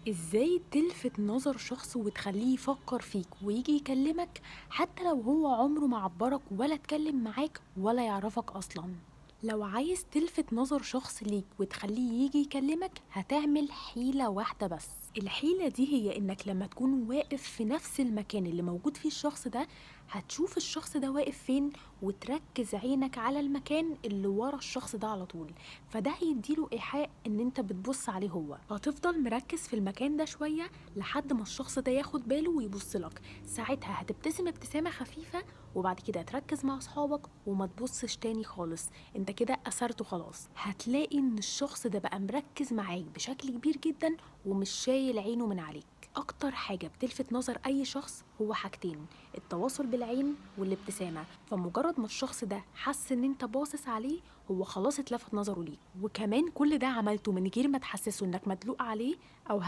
ازاي تلفت نظر شخص وتخليه يفكر فيك ويجي يكلمك حتى لو هو عمره ما عبرك ولا اتكلم معاك ولا يعرفك اصلا؟ لو عايز تلفت نظر شخص ليك وتخليه يجي يكلمك هتعمل حيلة واحدة بس. الحيلة دي هي انك لما تكون واقف في نفس المكان اللي موجود فيه الشخص ده هتشوف الشخص ده واقف فين وتركز عينك على المكان اللي ورا الشخص ده على طول، فده هيديله إيحاء إن أنت بتبص عليه هو، هتفضل مركز في المكان ده شوية لحد ما الشخص ده ياخد باله ويبص لك. ساعتها هتبتسم ابتسامة خفيفة وبعد كده تركز مع أصحابك وما تبصش تاني خالص. أنت كده أثرته خلاص. هتلاقي إن الشخص ده بقى مركز معاك بشكل كبير جدا ومش شايل عينه من عليك. أكتر حاجة بتلفت نظر أي شخص هو حاجتين: التواصل بالعين والابتسامة. فمجرد ما الشخص ده حس إن أنت باصص عليه هو خلاص اتلفت نظره ليك، وكمان كل ده عملته من غير ما تحسسه إنك مدلوق عليه أو